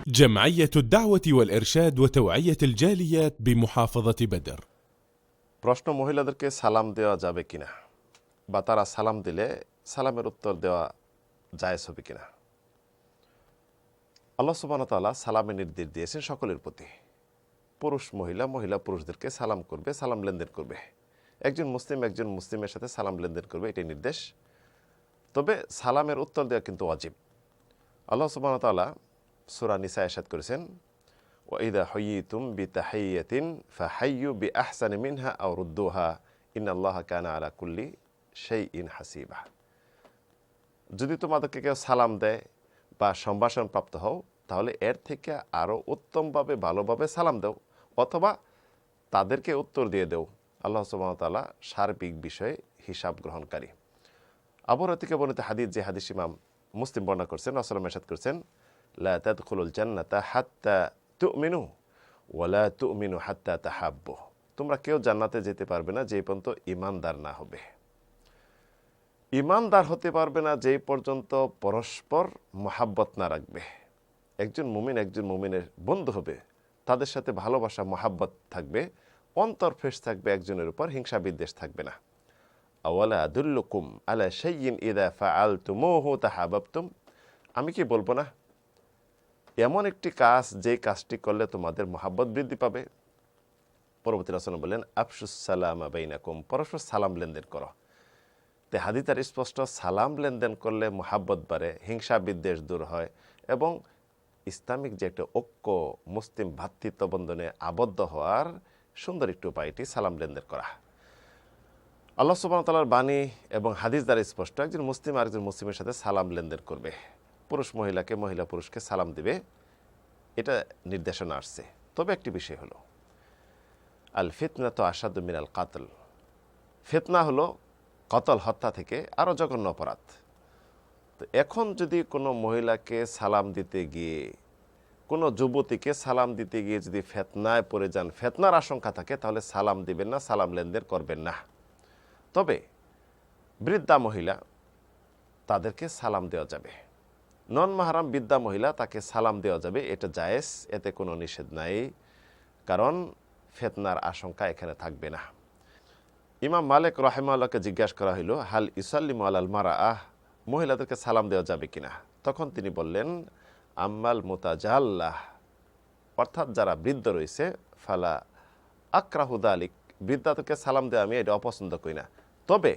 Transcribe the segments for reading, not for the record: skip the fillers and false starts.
جمعية الدعوة والإرشاد وتوعية الجاليات بمحافظة بدر। প্রশ্ন মহিলাদেরকে সালাম দেওয়া যাবে কিনা বা তারা সালাম দিলে সালামের উত্তর দেওয়া জায়েজ হবে কিনা। আল্লাহ সুবহানাহু ওয়া তাআলা সালামের নির্দেশ দিয়েছেন সকলের প্রতি। পুরুষ মহিলা, মহিলা পুরুষদেরকে সালাম করবে, সালাম লেনদেন করবে। একজন মুসলিমের সাথে সালাম লেনদেন করবে, এটাই নির্দেশ। তবে সালামের উত্তর দেওয়া কিন্তু ওয়াজিব। আল্লাহ সুবহানাহু ওয়া তাআলা সূরা নিসা ইরশাদ করেছেন, ওয়া ইযা হুয়িতুম বিতাহিয়াতিন ফাহাইয়ু বিআহসানি মিনহা আও রুদ্দুহা ইন্নাল্লাহা কানা আলা কুল্লি শাইইন হাসিবা। যদি তোমাদেরকে কেউ সালাম দেয় বা সম্ভাষণ প্রাপ্ত হও, তাহলে এর থেকে আরও উত্তমভাবে ভালোভাবে সালাম দাও, অথবা তাদেরকে উত্তর দিয়ে দেও। আল্লাহ সুবহানাহু ওয়া তাআলা সার্বিক বিষয়ে হিসাব গ্রহণকারী। আবু হুরায়রা থেকে বর্ণিত হাদিস, যে হাদিস ইমাম মুসলিম বর্ণনা করছেন, রাসূল ইরশাদ করেছেন, লা তাদখুলুল জান্নাতা হাত্তা তুমিনু ওয়া লা তুমিনু হাত্তা তাহাব্বু। তোমরা কেউ জান্নাতে যেতে পারবে না যে পর্যন্ত ঈমানদার না হবে। ঈমানদার হতে পারবে না যে পর্যন্ত পরস্পর মহাব্বত না রাখবে। একজন মুমিনের বন্ধু হবে, তাদের সাথে ভালোবাসা মহাব্বত থাকবে, অন্তরফেশ থাকবে, একজনের উপর হিংসা বিদ্বেষ থাকবে না। আওয়ালা আদুল্লুকুম আলা শাইইন ইযা ফাআলতুমুহু তাহাব্বাবতুম। আমি কি বলবো না এমন একটি কাজ, যে কাজটি করলে তোমাদের মহাব্বত বৃদ্ধি পাবে। পরবর্তী রাসূল বললেন, আফশুস সালামা বাইনাকুম, পরস্পর সালাম লেনদেন করো। তে হাদিসের স্পষ্ট, সালাম লেনদেন করলে মহাব্বত বাড়ে, হিংসা বিদ্বেষ দূর হয়, এবং ইসলামিক যে একটা ঐক্য, মুসলিম ভ্রাতৃত্ব বন্ধনে আবদ্ধ হওয়ার সুন্দর একটি উপায় এটি সালাম লেনদেন করা। আল্লাহ সুবহানাহু ওয়া তাআলার বাণী এবং হাদিস দ্বারা স্পষ্ট, একজন মুসলিম আরেকজন মুসলিমের সাথে সালাম লেনদেন করবে, পুরুষ মহিলাকে, মহিলা পুরুষকে সালাম দিবে, এটা নির্দেশনা আসছে। তবে একটি বিষয় হলো, আল ফিতনাতু আশাদ্দু মিনাল কাতল। ফিতনা হলো কতল, হত্যা থেকে আরও জঘন্য অপরাধ। তো এখন যদি কোনো মহিলাকে সালাম দিতে গিয়ে, কোনো যুবতীকে সালাম দিতে গিয়ে যদি ফিতনায় পড়ে যান, ফিতনার আশঙ্কা থাকে, তাহলে সালাম দিবেন না, সালাম লেনদেন করবেন না। তবে বৃদ্ধা মহিলা, তাদেরকে সালাম দেওয়া যাবে। নন মাহরাম বৃদ্ধা মহিলা, তাকে সালাম দেওয়া যাবে, এটা জায়েজ, এতে কোনো নিষেধ নাই, কারণ ফিতনার আশঙ্কা এখানে থাকবে না। ইমাম মালিক রাহিমাহুল্লাহকে জিজ্ঞাসা করা হইল, হাল ইউসাল্লিমু আলাল মারআহ, মহিলাদেরকে সালাম দেওয়া যাবে কিনা। তখন তিনি বললেন, আম্মাল মুতাজাল্লাহ, অর্থাৎ যারা বৃদ্ধ রয়েছে, ফালা আক্রাহু যালিক, বৃদ্ধাদেরকে সালাম দেওয়া আমি এটা অপছন্দ করি না। তবে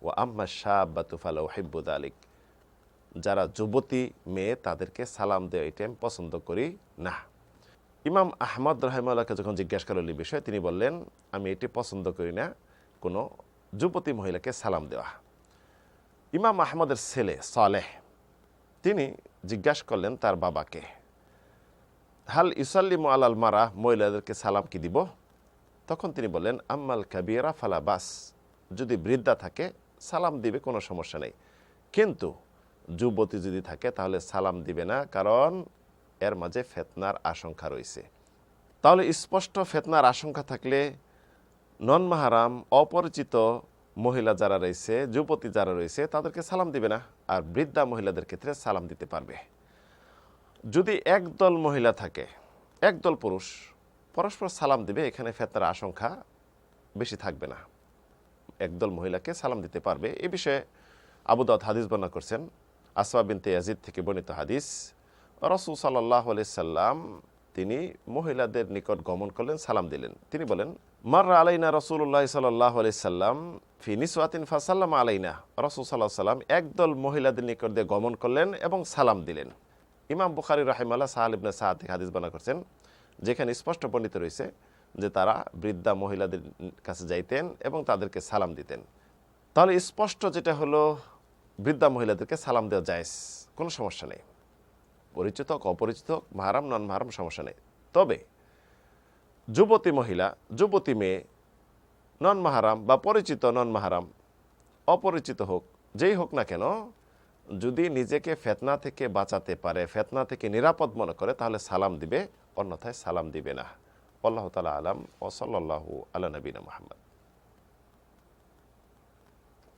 ওয়া আম্মা শাবাতু ফালা উহিব্বু যালিক, যারা যুবতী মেয়ে, তাদেরকে সালাম দেওয়া এটা আমি পছন্দ করি না। ইমাম আহমদ রাহিমাহুল্লাহকে যখন জিজ্ঞাসা করা হল এই বিষয়ে, তিনি বললেন, আমি এটি পছন্দ করি না, কোনো যুবতী মহিলাকে সালাম দেওয়া। ইমাম আহমদের ছেলে সালেহ, তিনি জিজ্ঞাসা করলেন তার বাবাকে, হাল ইউসাল্লিমু আলাল মারা, মহিলাদেরকে সালাম কি দিব। তখন তিনি বললেন, আম্মাল কাবিরা ফালা বাস, যদি বৃদ্ধা থাকে সালাম দিবে, কোনো সমস্যা নেই, কিন্তু যুবতী যদি থাকে তাহলে সালাম দিবে না, কারণ এর মাঝে ফিতনার আশঙ্কা রয়েছে। তাহলে স্পষ্ট ফিতনার আশঙ্কা থাকলে নন মাহরাম অপরিচিত মহিলা যারা রয়েছে, যুবতী যারা রয়েছে, তাদেরকে সালাম দিবে না, আর বৃদ্ধা মহিলাদের ক্ষেত্রে সালাম দিতে পারবে। যদি একদল মহিলা থাকে, একদল পুরুষ, পরস্পর সালাম দিবে, এখানে ফিতনার আশঙ্কা বেশি থাকবে না, একদল মহিলাকে সালাম দিতে পারবে। এ বিষয়ে আবু দাউদ হাদিস বর্ণনা করছেন, আসমা বিনতে ইয়াজিদ থেকে বর্ণিত হাদিস, রাসূল সাল্লাল্লাহু আলাইহিসসালাম তিনি মহিলাদের নিকট গমন করলেন, সালাম দিলেন। তিনি বলেন, মাররা আলাইনা রাসূলুল্লাহ সাল্লাল্লাহু আলাইহি সাল্লাম ফি নিসওয়াতিন ফাসাল্লামা আলাইনা, রাসূল সাল্লাল্লাহু আলাইহি সাল্লাম একদল মহিলাদের নিকট দিয়ে গমন করলেন এবং সালাম দিলেন। ইমাম বুখারী রাহিমাহুল্লাহ সাহাল ইবনে সাদ থেকে হাদিস বর্ণনা করছেন, যেখানে স্পষ্ট বর্ণিত রয়েছে যে তারা বৃদ্ধা মহিলাদের কাছে যাইতেন এবং তাদেরকে সালাম দিতেন। তাহলে স্পষ্ট যেটা হলো, বৃদ্ধা মহিলাদেরকে সালাম দেওয়া জায়েজ, কোনো সমস্যা নেই, পরিচিত হোক অপরিচিত হোক, মাহরাম নন মাহরাম, সমস্যা নেই। তবে যুবতী মহিলা, যুবতী মেয়ে, নন মাহরাম বা পরিচিত নন মাহরাম, অপরিচিত হোক, যেই হোক না কেন, যদি নিজেকে ফিতনা থেকে বাঁচাতে পারে, ফিতনা থেকে নিরাপদ মনে করে, তাহলে সালাম দিবে, অন্যথায় সালাম দিবে না। আল্লাহু তাআলা আলাম। ওয়া সাল্লাল্লাহু আলা নবিনা মুহাম্মদ।